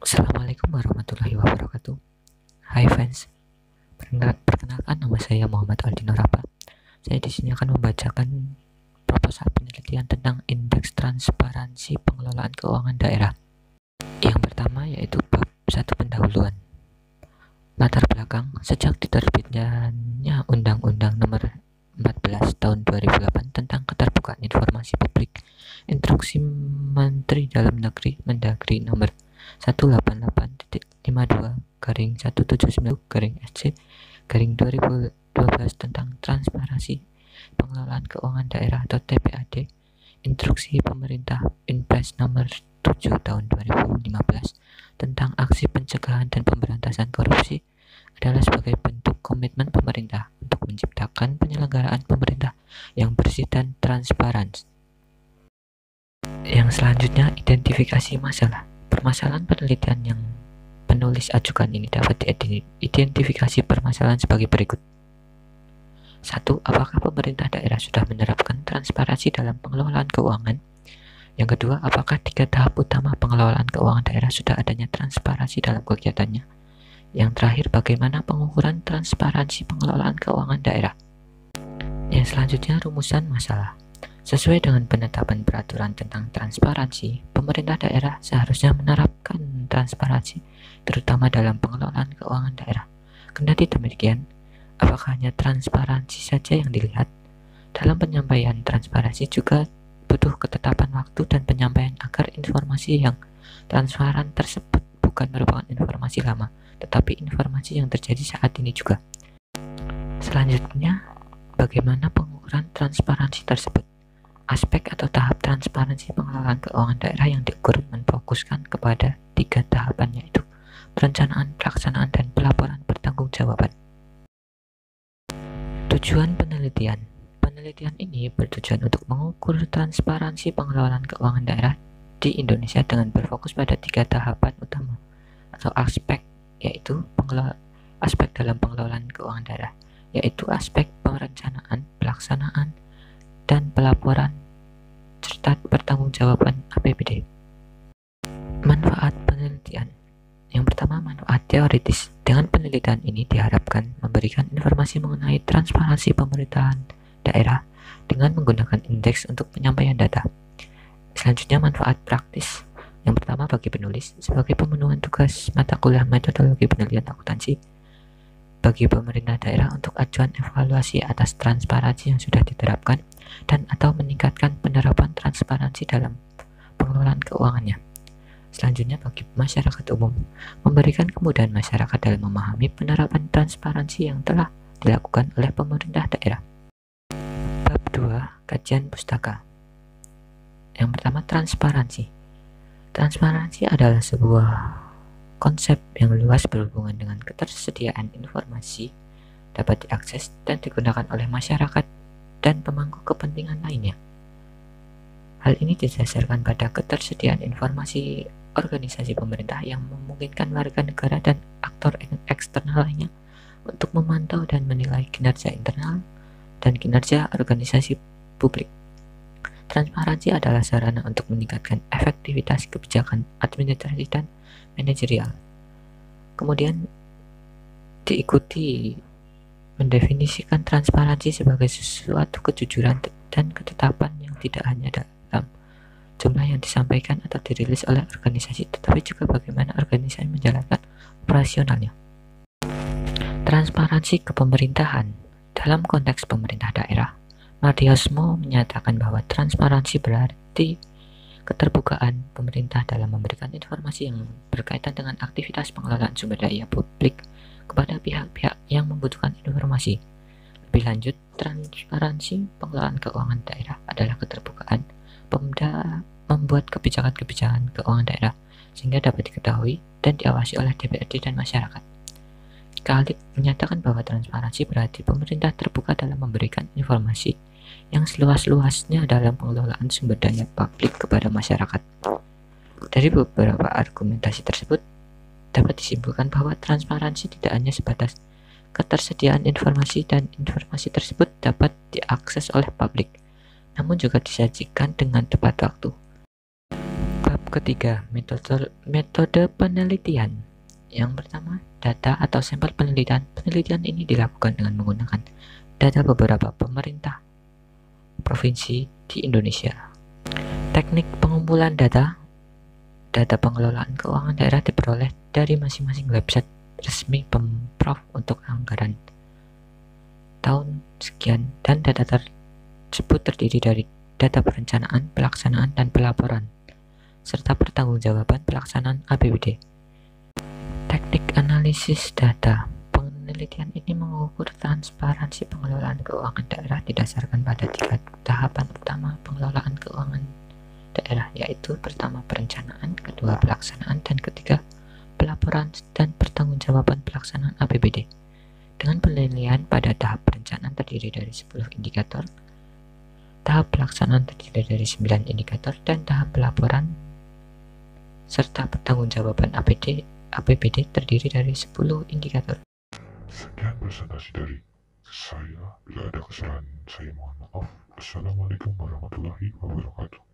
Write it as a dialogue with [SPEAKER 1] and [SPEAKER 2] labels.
[SPEAKER 1] Assalamualaikum warahmatullahi wabarakatuh. Hai fans, perkenalkan nama saya Muhammad Aldino Rapa. Saya di sini akan membacakan proposal penelitian tentang indeks transparansi pengelolaan keuangan daerah. Yang pertama yaitu bab 1 pendahuluan. Latar belakang, sejak diterbitnya Undang-Undang Nomor 14 Tahun 2008 tentang Keterbukaan Informasi Publik, Instruksi Menteri Dalam Negeri Mendagri Nomor 188.52-179-SC-2012 tentang transparansi pengelolaan keuangan daerah atau TPAD, Instruksi Pemerintah Inpres Nomor 7 Tahun 2015 tentang aksi pencegahan dan pemberantasan korupsi adalah sebagai bentuk komitmen pemerintah untuk menciptakan penyelenggaraan pemerintah yang bersih dan transparan. Yang selanjutnya, identifikasi masalah. Permasalahan penelitian yang penulis ajukan ini dapat diidentifikasi permasalahan sebagai berikut. 1. Apakah pemerintah daerah sudah menerapkan transparansi dalam pengelolaan keuangan? Yang kedua, apakah 3 tahap utama pengelolaan keuangan daerah sudah adanya transparansi dalam kegiatannya? Yang terakhir, bagaimana pengukuran transparansi pengelolaan keuangan daerah? Yang selanjutnya, rumusan masalah. Sesuai dengan penetapan peraturan tentang transparansi, pemerintah daerah seharusnya menerapkan transparansi, terutama dalam pengelolaan keuangan daerah. Kendati demikian, apakah hanya transparansi saja yang dilihat? Dalam penyampaian transparansi juga butuh ketetapan waktu dan penyampaian agar informasi yang transparan tersebut bukan merupakan informasi lama, tetapi informasi yang terjadi saat ini juga. Selanjutnya, bagaimana pengukuran transparansi tersebut? Aspek atau tahap transparansi pengelolaan keuangan daerah yang diukur memfokuskan kepada 3 tahapan, yaitu perencanaan, pelaksanaan, dan pelaporan pertanggungjawaban. Tujuan penelitian. Penelitian ini bertujuan untuk mengukur transparansi pengelolaan keuangan daerah di Indonesia dengan berfokus pada 3 tahapan utama atau aspek, yaitu aspek dalam pengelolaan keuangan daerah, yaitu aspek perencanaan, pelaksanaan, dan pelaporan serta pertanggungjawaban APBD. Manfaat penelitian. Yang pertama, manfaat teoritis. Dengan penelitian ini diharapkan memberikan informasi mengenai transparansi pemerintahan daerah dengan menggunakan indeks untuk penyampaian data. Selanjutnya, manfaat praktis. Yang pertama, bagi penulis, sebagai pemenuhan tugas mata kuliah metodologi penelitian akuntansi, bagi pemerintah daerah untuk ajuan evaluasi atas transparansi yang sudah diterapkan dan atau meningkatkan penerapan transparansi dalam pengelolaan keuangannya. Selanjutnya, bagi masyarakat umum, memberikan kemudahan masyarakat dalam memahami penerapan transparansi yang telah dilakukan oleh pemerintah daerah. Bab 2, kajian pustaka. Yang pertama, transparansi. Transparansi adalah sebuah konsep yang luas berhubungan dengan ketersediaan informasi dapat diakses dan digunakan oleh masyarakat dan pemangku kepentingan lainnya. Hal ini didasarkan pada ketersediaan informasi organisasi pemerintah yang memungkinkan warga negara dan aktor eksternal lainnya untuk memantau dan menilai kinerja internal dan kinerja organisasi publik. Transparansi adalah sarana untuk meningkatkan efektivitas kebijakan administrasi dan manajerial. Kemudian diikuti mendefinisikan transparansi sebagai sesuatu kejujuran dan ketetapan yang tidak hanya dalam jumlah yang disampaikan atau dirilis oleh organisasi, tetapi juga bagaimana organisasi menjalankan operasionalnya. Transparansi kepemerintahan. Dalam konteks pemerintah daerah, Mardiasmo menyatakan bahwa transparansi berarti keterbukaan pemerintah dalam memberikan informasi yang berkaitan dengan aktivitas pengelolaan sumber daya publik kepada pihak-pihak yang membutuhkan informasi. Lebih lanjut, transparansi pengelolaan keuangan daerah adalah keterbukaan Pemda membuat kebijakan-kebijakan keuangan daerah sehingga dapat diketahui dan diawasi oleh DPRD dan masyarakat. Khalid menyatakan bahwa transparansi berarti pemerintah terbuka dalam memberikan informasi yang seluas-luasnya dalam pengelolaan sumber daya publik kepada masyarakat. Dari beberapa argumentasi tersebut, dapat disimpulkan bahwa transparansi tidak hanya sebatas ketersediaan informasi dan informasi tersebut dapat diakses oleh publik, namun juga disajikan dengan tepat waktu. Bab ketiga, metode penelitian. Yang pertama, data atau sampel penelitian. Penelitian ini dilakukan dengan menggunakan data beberapa pemerintah provinsi di Indonesia. Teknik pengumpulan data pengelolaan keuangan daerah diperoleh dari masing-masing website resmi Pemprov untuk anggaran tahun sekian, dan data tersebut terdiri dari data perencanaan, pelaksanaan, dan pelaporan, serta pertanggungjawaban pelaksanaan APBD. Teknik analisis data. Penelitian ini mengukur transparansi pengelolaan keuangan daerah didasarkan pada 3 tahapan utama pengelolaan keuangan daerah, yaitu pertama perencanaan, kedua pelaksanaan, dan ketiga pelaporan dan pertanggungjawaban pelaksanaan APBD. Dengan penilaian pada tahap perencanaan terdiri dari 10 indikator, tahap pelaksanaan terdiri dari 9 indikator, dan tahap pelaporan serta pertanggungjawaban APBD terdiri dari 10 indikator.
[SPEAKER 2] Sekian presentasi dari saya. Bila ada kesalahan, saya mohon maaf. Assalamualaikum warahmatullahi wabarakatuh.